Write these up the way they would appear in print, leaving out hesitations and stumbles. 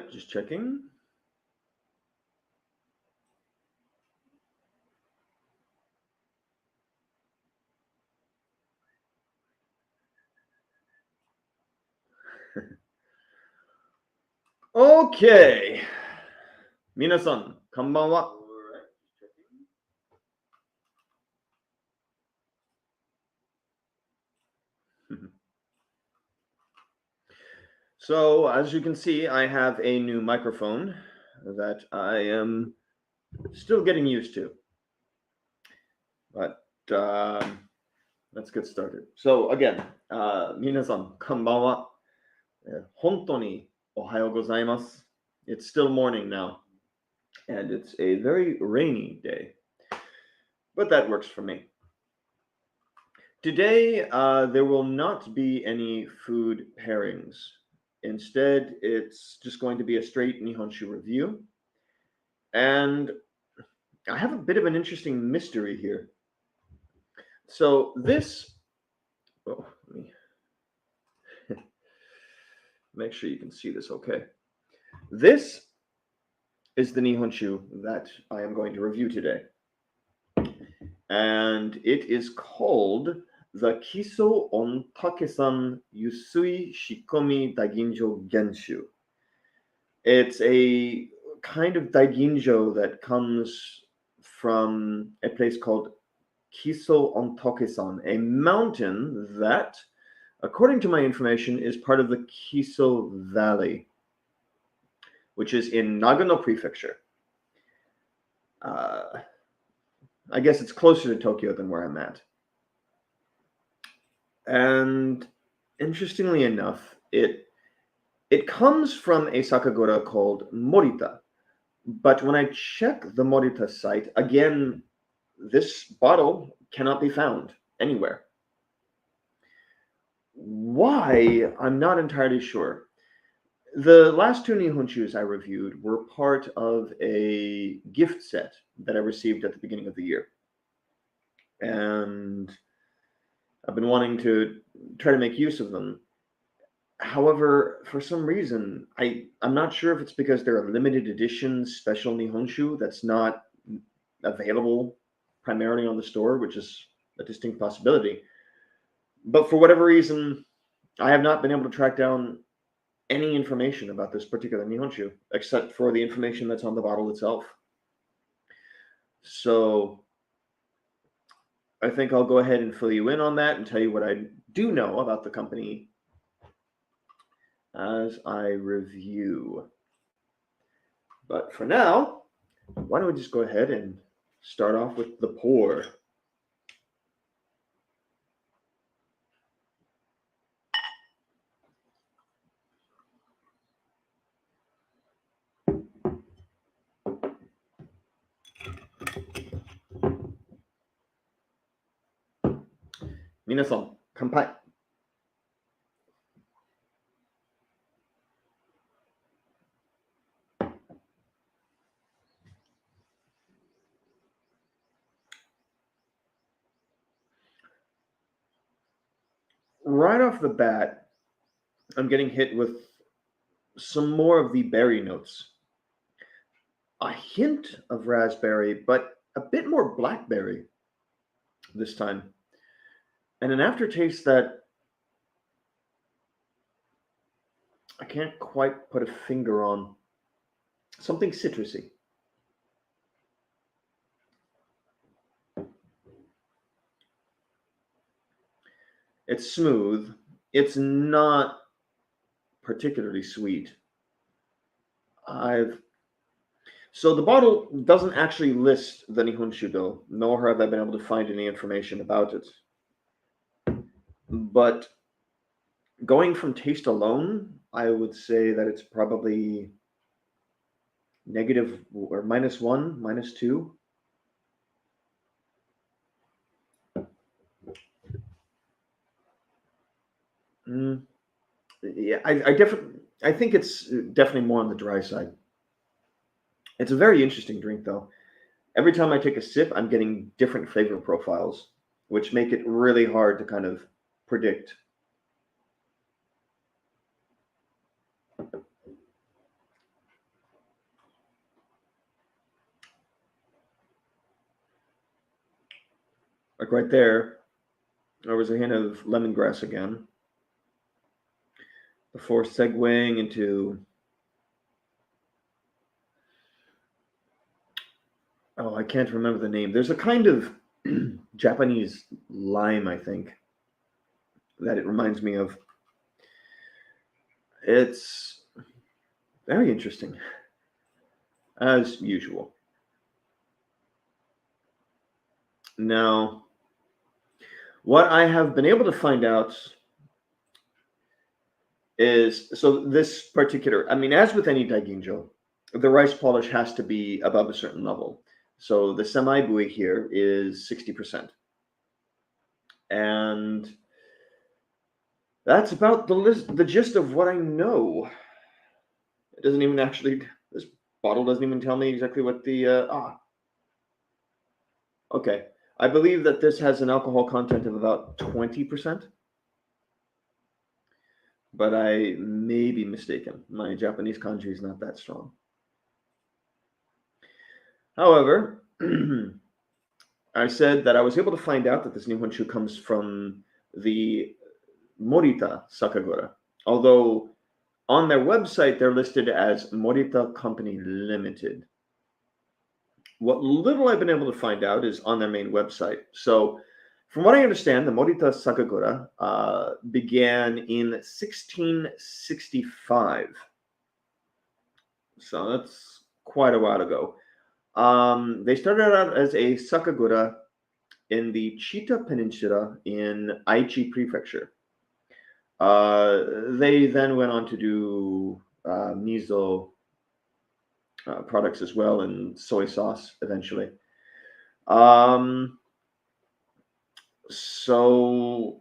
right, just checking. Okay. 皆さん、こんばんは。So, as you can see, I have a new microphone that I am still getting used to. But let's get started. So, again, 皆さん、こんばんは。本当におはようございます。It's still morning now, and it's a very rainy day. But that works for me. Today, there will not be any food pairings. Instead, it's just going to be a straight Nihonshu review. And I have a bit of an interesting mystery here. So this, oh, let me make sure you can see this okay. This is the Nihonshu that I am going to review today. And it is called the Kiso Ontakesan yusui shikomi daiginjo genshu. It's a kind of daiginjo that comes from a place called Kiso Ontakesan, a mountain that, according to my information, is part of the Kiso Valley, which is in Nagano Prefecture. I guess it's closer to Tokyo than where I'm at. And interestingly enough, it comes from a sakagura called Morita. But when I check the Morita site, again, this bottle cannot be found anywhere. Why? I'm not entirely sure. The last two Nihonshus I reviewed were part of a gift set that I received at the beginning of the year. And I've been wanting to try to make use of them. However, for some reason, I'm not sure if it's because they're a limited edition special Nihonshu that's not available primarily on the store, which is a distinct possibility. But for whatever reason, I have not been able to track down any information about this particular Nihonshu, except for the information that's on the bottle itself. So I think I'll go ahead and fill you in on that and tell you what I do know about the company as I review. But for now, why don't we just go ahead and start off with the pour. Minasan, kanpai. Right off the bat, I'm getting hit with some more of the berry notes. A hint of raspberry, but a bit more blackberry this time. And an aftertaste that I can't quite put a finger on. Something citrusy. It's smooth. It's not particularly sweet. So the bottle doesn't actually list the Nihonshu though, nor have I been able to find any information about it. But going from taste alone, I would say that it's probably negative or -1, -2. Yeah, I think it's definitely more on the dry side. It's a very interesting drink though. Every time I take a sip, I'm getting different flavor profiles, which make it really hard to kind of predict. Like right there was a hint of lemongrass again. Before segueing into, oh, I can't remember the name. There's a kind of Japanese lime, I think, that it reminds me of. It's very interesting, as usual. Now, what I have been able to find out is, so this particular, I mean, as with any daiginjo, the rice polish has to be above a certain level. So the semi-bui here is 60%. And that's about the gist of what I know. It doesn't even actually, this bottle doesn't even tell me exactly what the, okay. I believe that this has an alcohol content of about 20%. But I may be mistaken. My Japanese kanji is not that strong. However, I said that I was able to find out that this Nihonshu comes from the Morita Sakagura, although on their website they're listed as Morita Company Limited. What little I've been able to find out is on their main website. So, from what I understand, the Morita Sakagura began in 1665. So that's quite a while ago. They started out as a Sakagura in the Chita Peninsula in Aichi Prefecture. They then went on to do miso products as well, and soy sauce eventually. So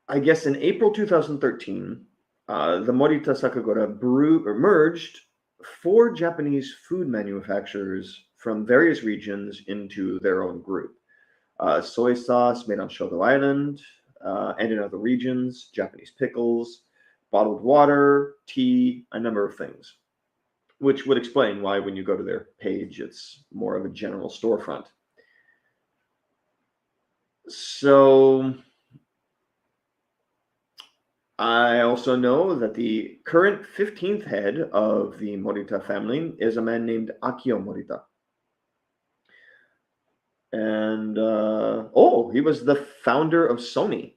I guess in April 2013, the Morita Sakagura merged 4 Japanese food manufacturers from various regions into their own group. Soy sauce made on Shogo Island and in other regions, Japanese pickles, bottled water, tea, a number of things, which would explain why when you go to their page, it's more of a general storefront. So I also know that the current 15th head of the Morita family is a man named Akio Morita. And, he was the founder of Sony.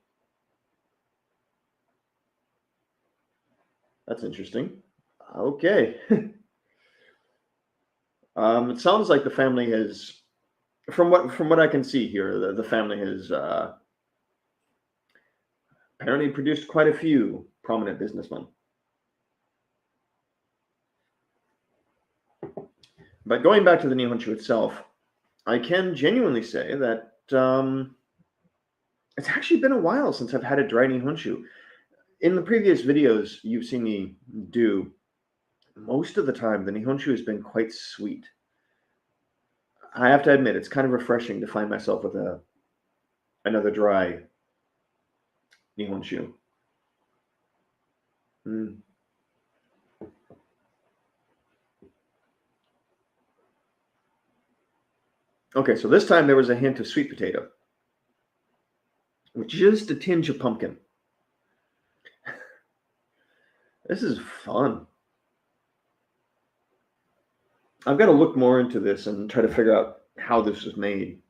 That's interesting. Okay. It sounds like the family has, from what I can see here, the family has apparently produced quite a few prominent businessmen. But going back to the Nihonshu itself, I can genuinely say that it's actually been a while since I've had a dry Nihonshu. In the previous videos you've seen me do, most of the time the Nihonshu has been quite sweet. I have to admit, it's kind of refreshing to find myself with another dry Nihonshu. Okay, so this time there was a hint of sweet potato, with just a tinge of pumpkin. This is fun. I've got to look more into this and try to figure out how this was made.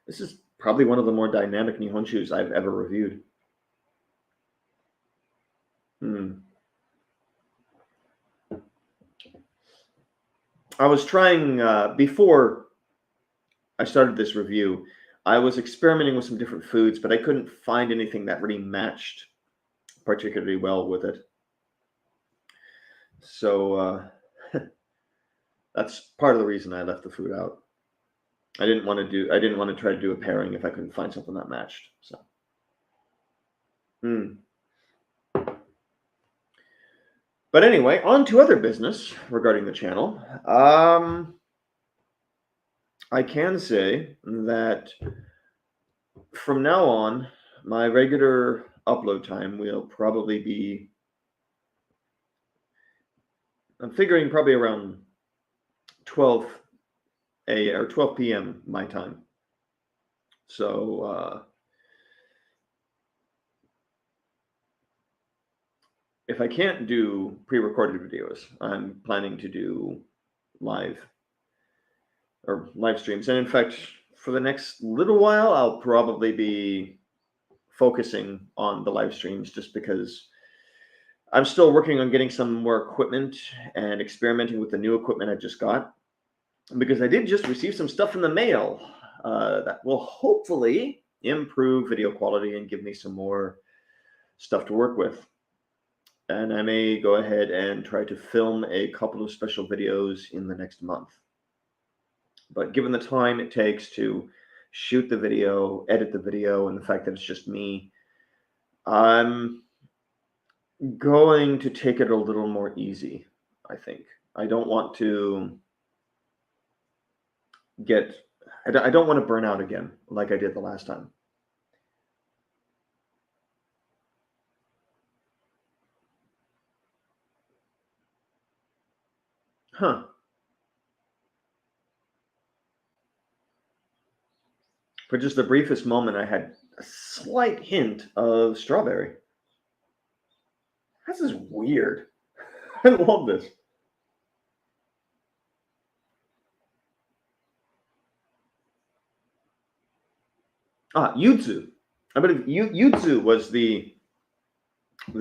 This is probably one of the more dynamic Nihonshus I've ever reviewed. I was trying, before I started this review, I was experimenting with some different foods, but I couldn't find anything that really matched particularly well with it. So that's part of the reason I left the food out. I didn't want to try to do a pairing if I couldn't find something that matched. So But anyway, on to other business regarding the channel. I can say that from now on, my regular upload time will probably be, I'm figuring probably around 12 or 12 p.m. my time. So if I can't do pre-recorded videos, I'm planning to do live streams. And in fact, for the next little while, I'll probably be focusing on the live streams just because I'm still working on getting some more equipment and experimenting with the new equipment I just got. Because I did just receive some stuff in the mail that will hopefully improve video quality and give me some more stuff to work with. And I may go ahead and try to film a couple of special videos in the next month. But given the time it takes to shoot the video, edit the video, and the fact that it's just me, I'm going to take it a little more easy, I think. I don't want to I don't want to burn out again like I did the last time. Huh. For just the briefest moment, I had a slight hint of strawberry. This is weird. I love this. Yuzu. I believe yuzu was the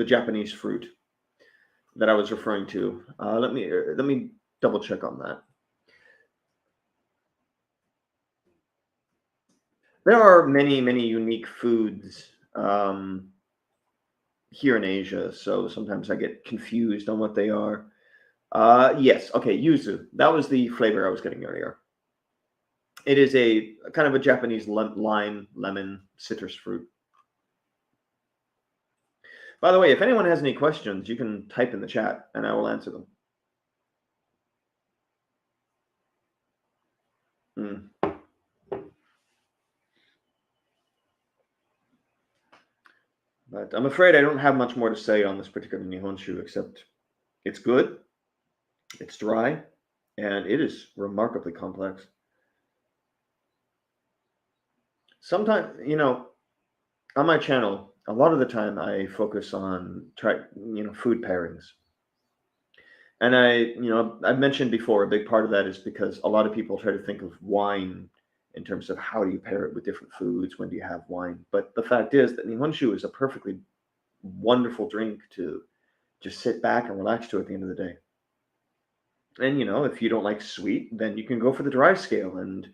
Japanese fruit that I was referring to. Let me double check on that. There are many unique foods here in Asia, so sometimes I get confused on what they are. Yes, okay, yuzu. That was the flavor I was getting earlier. It is a kind of a Japanese lime, lemon, citrus fruit. By the way, if anyone has any questions, you can type in the chat and I will answer them. But I'm afraid I don't have much more to say on this particular Nihonshu, except it's good, it's dry, and it is remarkably complex. Sometimes, on my channel, a lot of the time I focus on food pairings. And I've mentioned before, a big part of that is because a lot of people try to think of wine in terms of how do you pair it with different foods, when do you have wine. But the fact is that Nihonshu is a perfectly wonderful drink to just sit back and relax to at the end of the day. And, if you don't like sweet, then you can go for the dry scale and,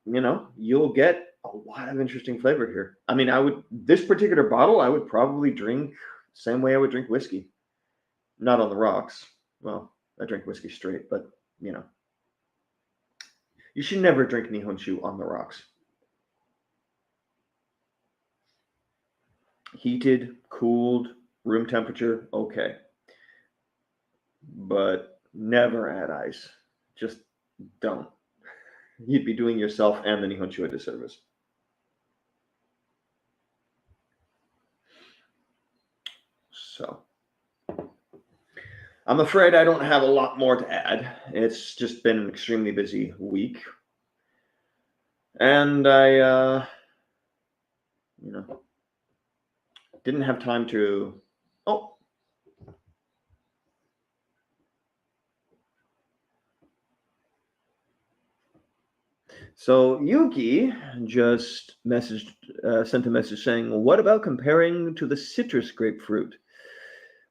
you'll get a lot of interesting flavor here. I mean, this particular bottle, I would probably drink the same way I would drink whiskey. Not on the rocks. Well, I drink whiskey straight, but, you should never drink Nihonshu on the rocks. Heated, cooled, room temperature, okay. But never add ice. Just don't. You'd be doing yourself and the Nihonshu a disservice. So, I'm afraid I don't have a lot more to add. It's just been an extremely busy week. And I, didn't have time to... Oh. So Yuki just sent a message saying, what about comparing to the citrus grapefruit?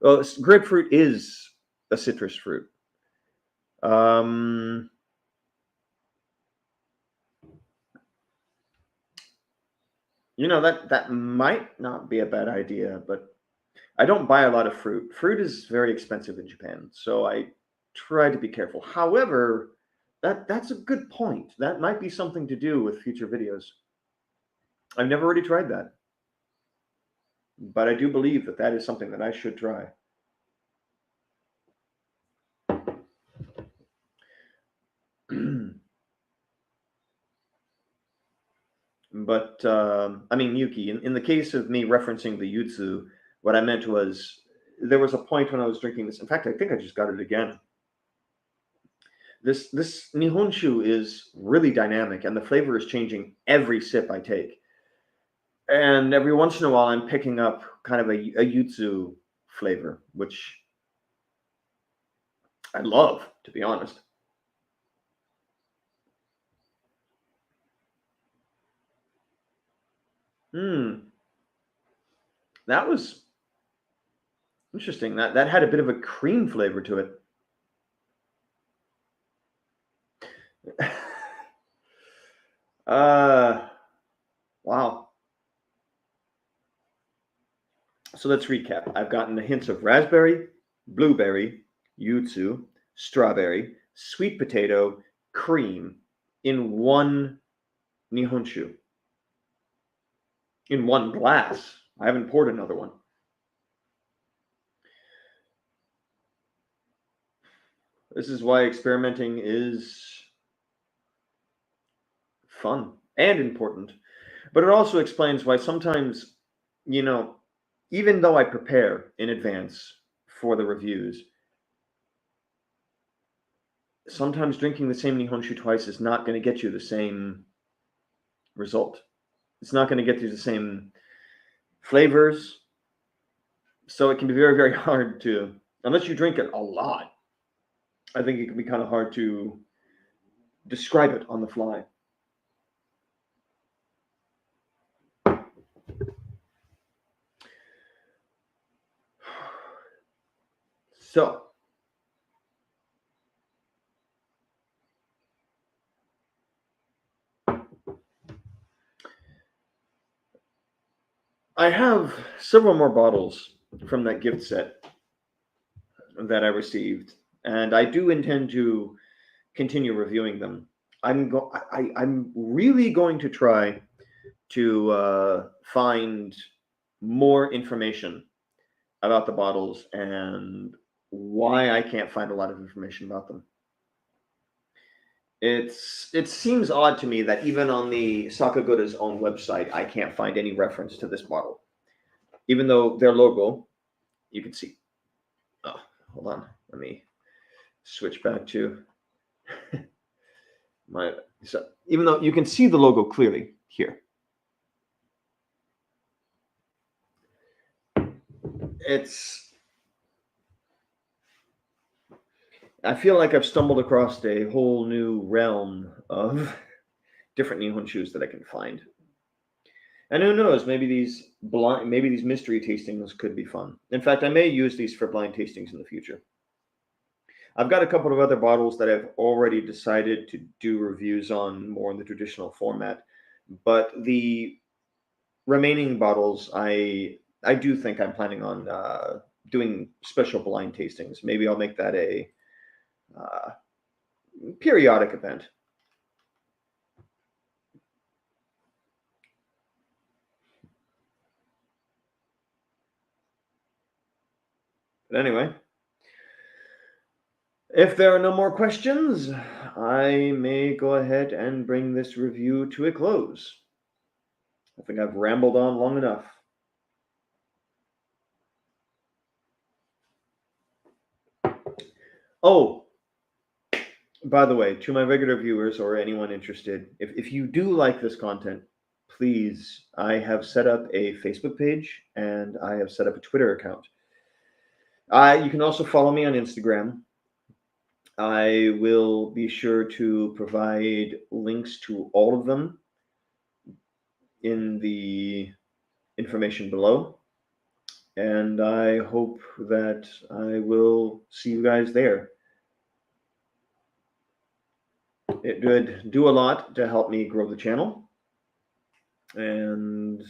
Well, grapefruit is a citrus fruit. That might not be a bad idea, but I don't buy a lot of fruit. Fruit is very expensive in Japan, so I try to be careful. However, that's a good point. That might be something to do with future videos. I've never really tried that, but I do believe that is something that I should try. But I mean, Yuki, in the case of me referencing the yuzu, what I meant was there was a point when I was drinking this. In fact, I think I just got it again. This Nihonshu is really dynamic, and the flavor is changing every sip I take. And every once in a while, I'm picking up kind of a yutsu flavor, which I love, to be honest. That was interesting. That had a bit of a cream flavor to it. Wow. So let's recap. I've gotten the hints of raspberry, blueberry, yutsu, strawberry, sweet potato, cream in one Nihonshu. In one glass. I haven't poured another one. This is why experimenting is fun and important. But it also explains why sometimes, even though I prepare in advance for the reviews, sometimes drinking the same Nihonshu twice is not going to get you the same result. It's not going to get you the same flavors. So it can be very, very hard to, unless you drink it a lot, I think it can be kind of hard to describe it on the fly. So, I have several more bottles from that gift set that I received, and I do intend to continue reviewing them. I'm really going to try to find more information about the bottles and why I can't find a lot of information about them. It seems odd to me that even on the Sakagoda's own website, I can't find any reference to this bottle, even though their logo, you can see. Oh, hold on, let me switch back to my. So even though you can see the logo clearly here, I feel like I've stumbled across a whole new realm of different Nihonshus that I can find. And who knows, maybe these mystery tastings could be fun. In fact, I may use these for blind tastings in the future. I've got a couple of other bottles that I've already decided to do reviews on more in the traditional format, but the remaining bottles, I do think I'm planning on doing special blind tastings. Maybe I'll make that a periodic event. But anyway, if there are no more questions, I may go ahead and bring this review to a close. I think I've rambled on long enough. Oh, by the way, to my regular viewers or anyone interested, if you do like this content, please, I have set up a Facebook page and I have set up a Twitter account. You can also follow me on Instagram. I will be sure to provide links to all of them in the information below. And I hope that I will see you guys there. It would do a lot to help me grow the channel. And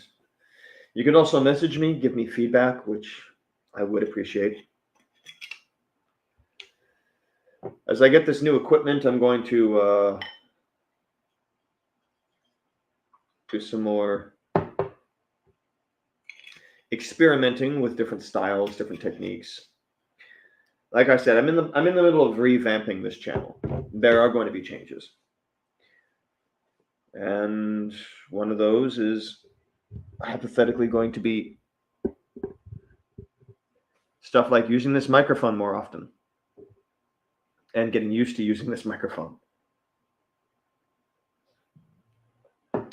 you can also message me, give me feedback, which I would appreciate. As I get this new equipment, I'm going to do some more experimenting with different styles, different techniques. Like I said, I'm in the middle of revamping this channel. There are going to be changes. And one of those is hypothetically going to be stuff like using this microphone more often and getting used to using this microphone.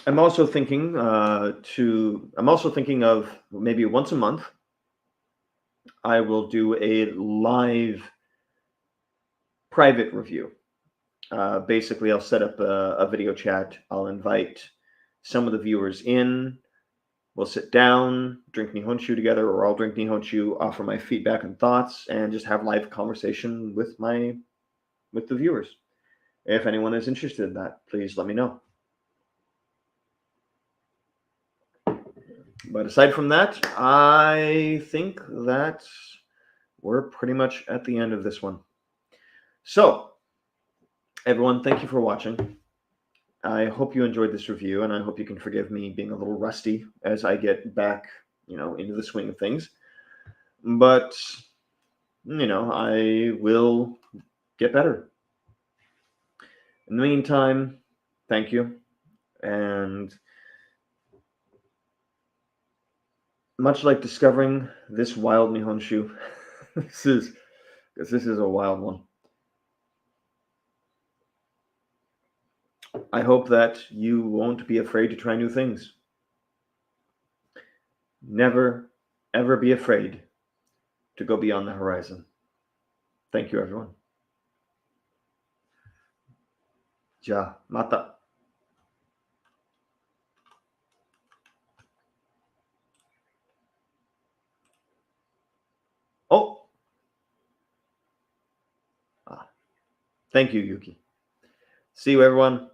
I'm also thinking of maybe once a month I will do a live private review. Basically, I'll set up a video chat. I'll invite some of the viewers in. We'll sit down, drink Nihonshu together, or I'll drink Nihonshu, offer my feedback and thoughts, and just have live conversation with the viewers. If anyone is interested in that, please let me know. But aside from that, I think that we're pretty much at the end of this one. So, everyone, thank you for watching. I hope you enjoyed this review, and I hope you can forgive me being a little rusty as I get back, into the swing of things. But, I will get better. In the meantime, thank you. And much like discovering this wild Nihonshu, this is a wild one. I hope that you won't be afraid to try new things. Never, ever be afraid to go beyond the horizon. Thank you, everyone. じゃあ、また。Oh! Thank you, Yuki. See you, everyone.